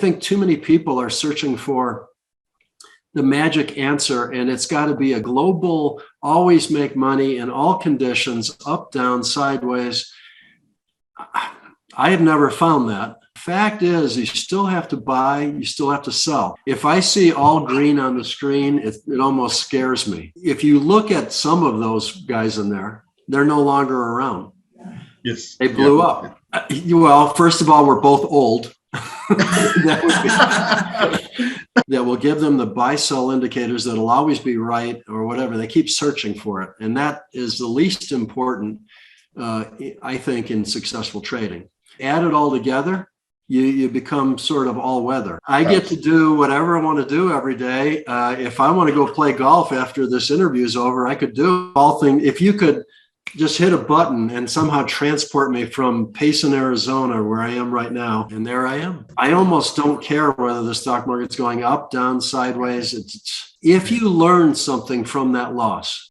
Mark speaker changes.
Speaker 1: think too many people are searching for the magic answer, and it's got to be a global, always make money in all conditions, up, down, sideways. I have never found that. Fact is, you still have to buy, you still have to sell. If I see all green on the screen, it almost scares me. If you look at some of those guys in there, they're no longer around.
Speaker 2: Yes.
Speaker 1: They blew up. Well, first of all, we're both old. That will give them the buy sell indicators that'll always be right or whatever. They keep searching for it. And that is the least important, I think, in successful trading. Add it all together, you become sort of all weather. I get to do whatever I want to do every day. If I want to go play golf after this interview is over, I could do all things. If you could just hit a button and somehow transport me from Payson, Arizona, where I am right now, and there I am. I almost don't care whether the stock market's going up, down, sideways. If you learn something from that loss,